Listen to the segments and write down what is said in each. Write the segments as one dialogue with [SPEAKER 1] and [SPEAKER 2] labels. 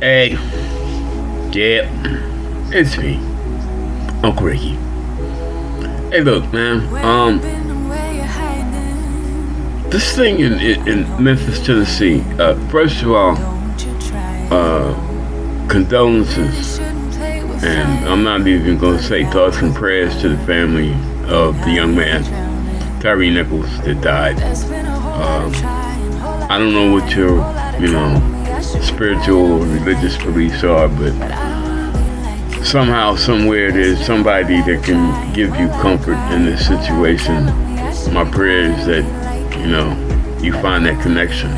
[SPEAKER 1] Hey, yeah, it's me, Uncle Ricky. Hey, look, man. This thing in Memphis, Tennessee. First of all, condolences, and I'm not even going to say thoughts and prayers to the family of the young man, Tyree Nichols, that died. I don't know what your, spiritual or religious beliefs are, but somehow, somewhere, there's somebody that can give you comfort in this situation. My prayer is that, you find that connection,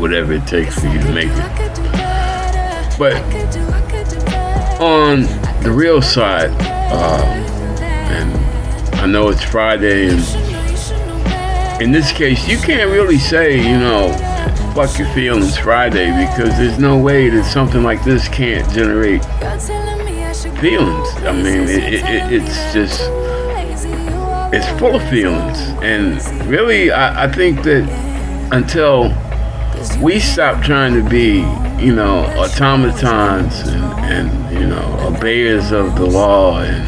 [SPEAKER 1] whatever it takes for you to make it. But on the real side, and I know it's Friday, and in this case, you can't really say, fuck your feelings Friday, because there's no way that something like this can't generate feelings. I mean, it's just, it's full of feelings. And really, I think that until we stop trying to be, automatons and obeyers of the law and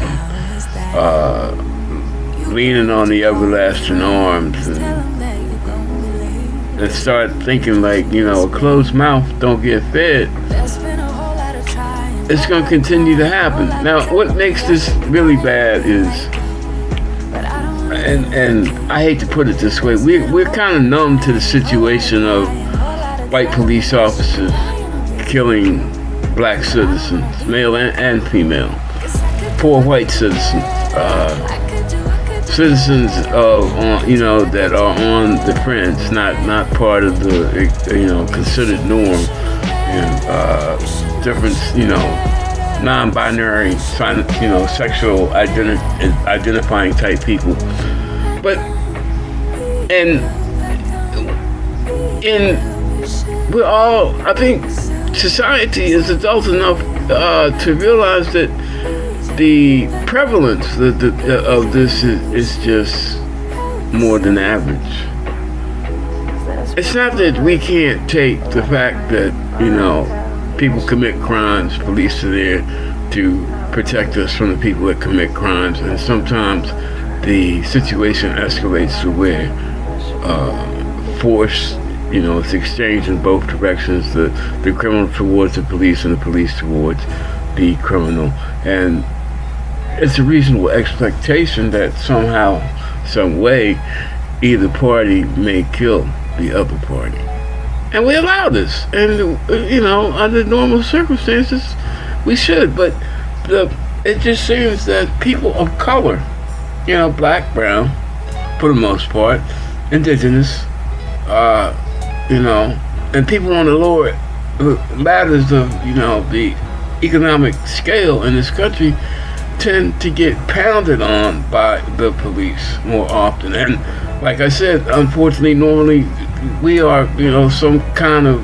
[SPEAKER 1] leaning on the everlasting arms and start thinking like, a closed mouth don't get fed, it's going to continue to happen. Now, what makes this really bad is, and I hate to put it this way, we're kind of numb to the situation of white police officers killing black citizens, male and female, poor white citizens, citizens that are on the fringe, not part of the considered norm, and different non-binary sexual identifying type people. But we're all, I think society is adult enough to realize that the prevalence of this is just more than average. It's not that we can't take the fact that, people commit crimes, police are there to protect us from the people that commit crimes, and sometimes the situation escalates to where force, it's exchanged in both directions, the criminal towards the police and the police towards the criminal. And it's a reasonable expectation that somehow, some way, either party may kill the other party. And we allow this. And, under normal circumstances, we should. But it just seems that people of color, black, brown, for the most part, indigenous, and people on the lower ladders of, the economic scale in this country tend to get pounded on by the police more often. And like I said, unfortunately, normally we are, some kind of,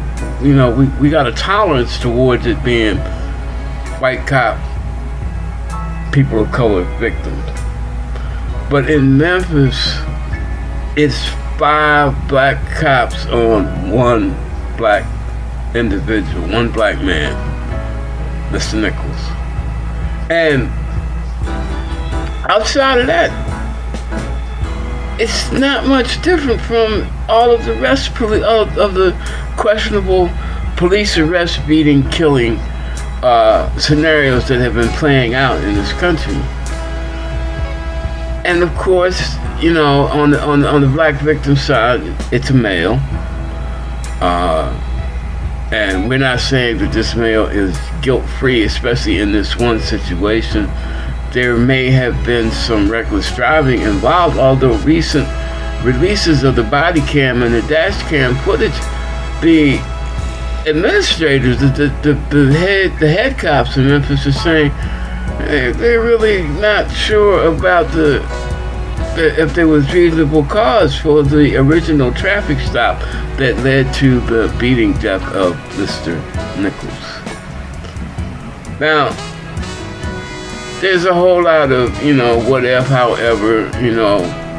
[SPEAKER 1] we got a tolerance towards it being white cop, people of color victims. But in Memphis, it's 5 black cops on one black individual, one black man, Mr. Nichols. And outside of that, it's not much different from all of the rest of the questionable police arrest, beating, killing scenarios that have been playing out in this country. And of course, on the black victim side, it's a male. And we're not saying that this male is guilt-free, especially in this one situation. There may have been some reckless driving involved, although recent releases of the body cam and the dash cam footage, the administrators, the head cops in Memphis are saying they're really not sure about if there was reasonable cause for the original traffic stop that led to the beating death of Mr. Nichols. Now, there's a whole lot of, what if, however,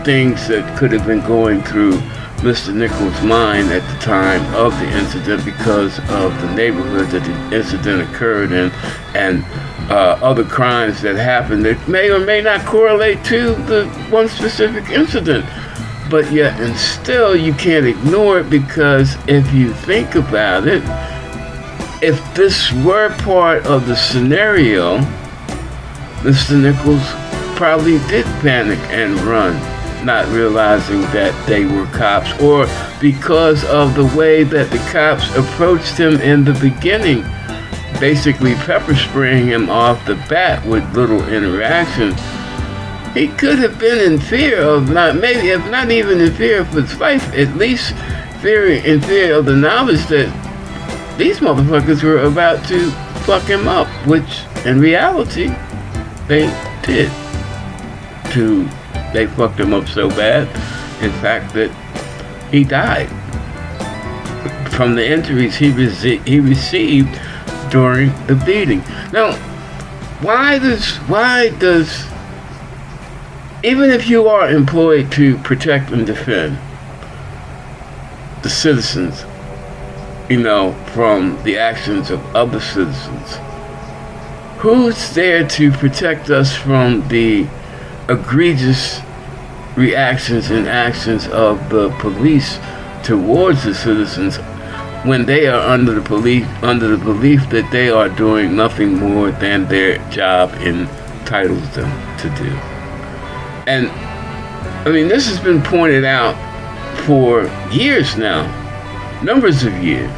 [SPEAKER 1] things that could have been going through Mr. Nichols' mind at the time of the incident because of the neighborhood that the incident occurred in, and other crimes that happened that may or may not correlate to the one specific incident. But yet and still you can't ignore it, because if you think about it, if this were part of the scenario, Mr. Nichols probably did panic and run, not realizing that they were cops, or because of the way that the cops approached him in the beginning, basically pepper spraying him off the bat with little interaction. He could have been in fear of, not maybe, if not even in fear of his life, at least in fear of the knowledge that these motherfuckers were about to fuck him up, which in reality they did. They fucked him up so bad, in fact, that he died from the injuries he received during the beating. Now, why does even if you are employed to protect and defend the citizens, from the actions of other citizens, who's there to protect us from the egregious reactions and actions of the police towards the citizens when they are under the belief that they are doing nothing more than their job entitles them to do? And I mean, this has been pointed out for years now, numbers of years,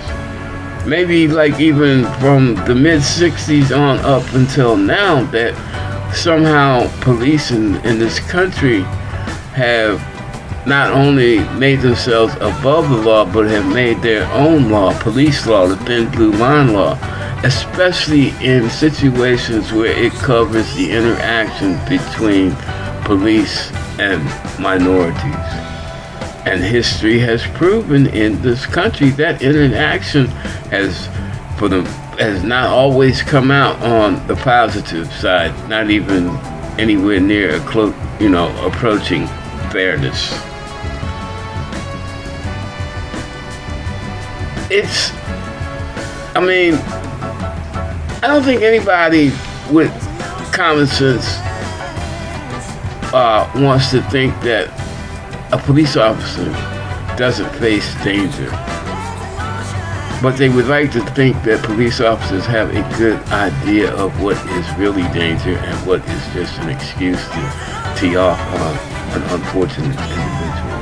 [SPEAKER 1] maybe like even from the mid-60s on up until now, that somehow police in this country have not only made themselves above the law, but have made their own law, police law, the thin blue line law, especially in situations where it covers the interaction between police and minorities. And history has proven in this country that interaction has not always come out on the positive side, not even anywhere near approaching fairness. I don't think anybody with common sense wants to think that a police officer doesn't face danger. But they would like to think that police officers have a good idea of what is really danger and what is just an excuse to tee off on an unfortunate individual.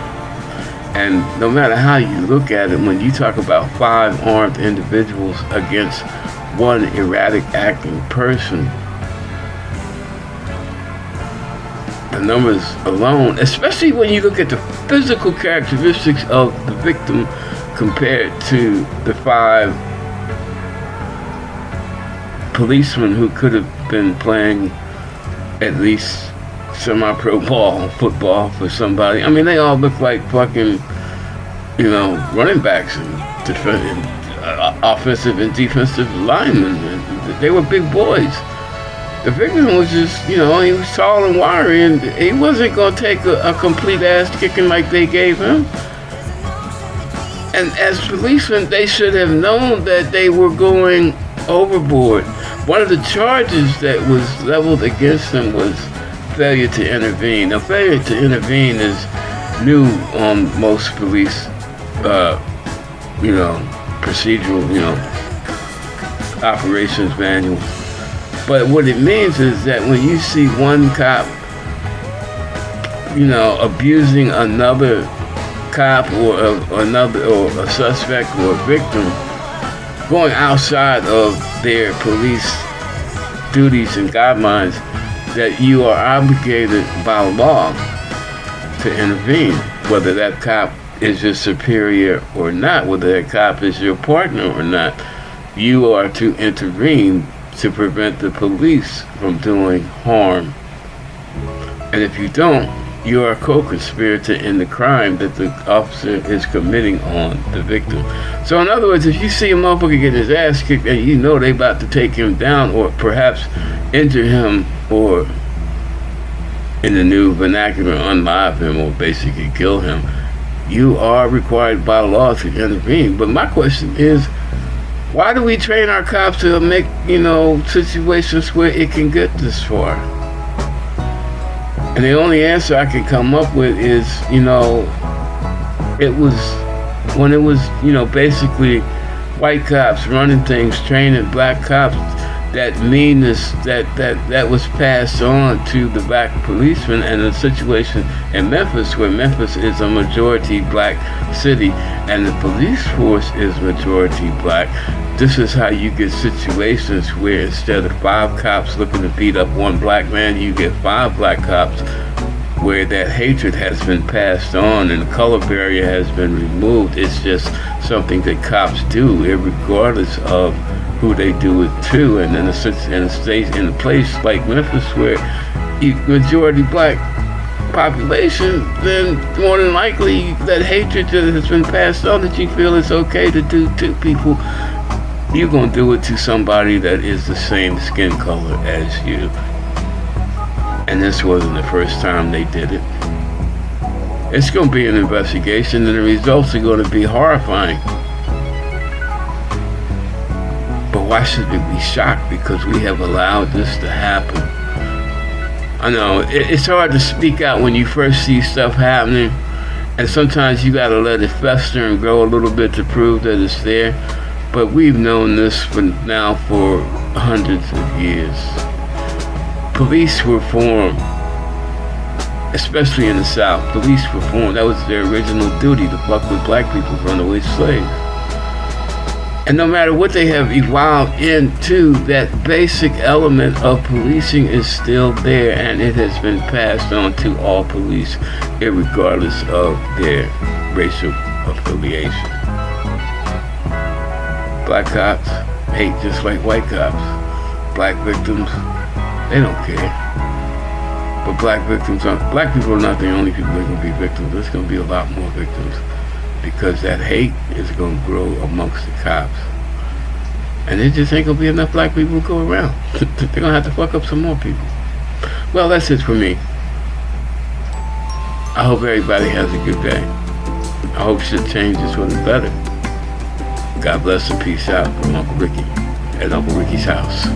[SPEAKER 1] And no matter how you look at it, when you talk about 5 armed individuals against one erratic acting person, the numbers alone, especially when you look at the physical characteristics of the victim compared to the 5 policemen who could have been playing at least semi-pro football for somebody. I mean, they all look like fucking, running backs and offensive and defensive linemen. And they were big boys. The victim was just, he was tall and wiry, and he wasn't going to take a complete ass kicking like they gave him. And as policemen, they should have known that they were going overboard. One of the charges that was leveled against them was failure to intervene. Now, failure to intervene is new on most police, procedural, operations manual. But what it means is that when you see one cop, abusing another cop or a suspect or a victim, going outside of their police duties and guidelines, that you are obligated by law to intervene, whether that cop is your superior or not, whether that cop is your partner or not. You are to intervene to prevent the police from doing harm. And if you don't, you are a co-conspirator in the crime that the officer is committing on the victim. So in other words, if you see a motherfucker get his ass kicked and you know they about to take him down or perhaps injure him, or in the new vernacular, unlive him or basically kill him, you are required by law to intervene. But my question is, why do we train our cops to make, situations where it can get this far? And the only answer I can come up with is, it was when it was, basically white cops running things, training black cops, that meanness that was passed on to the black policemen, and the situation in Memphis, where Memphis is a majority black city and the police force is majority black. This is how you get situations where instead of 5 cops looking to beat up one black man, you get 5 black cops, where that hatred has been passed on and the color barrier has been removed. It's just something that cops do, regardless of who they do it to. And in a place like Memphis, where majority black population, then more than likely that hatred that has been passed on, that you feel it's okay to do to people, you're gonna do it to somebody that is the same skin color as you. And this wasn't the first time they did it. It's gonna be an investigation, and the results are gonna be horrifying. But why should we be shocked because we have allowed this to happen? I know it's hard to speak out when you first see stuff happening, and sometimes you gotta let it fester and grow a little bit to prove that it's there. But we've known this for hundreds of years. Police were formed, especially in the South. Police were formed. That was their original duty, to fuck with black people, runaway slaves. And no matter what they have evolved into, that basic element of policing is still there, and it has been passed on to all police, regardless of their racial affiliation. Black cops hate just like white cops. Black victims, they don't care. But black people are not the only people that are going to be victims. There's going to be a lot more victims, because that hate is going to grow amongst the cops. And there just ain't going to be enough black people to go around. They're going to have to fuck up some more people. Well, that's it for me. I hope everybody has a good day. I hope shit changes for the better. God bless and peace out from Uncle Ricky at Uncle Ricky's house.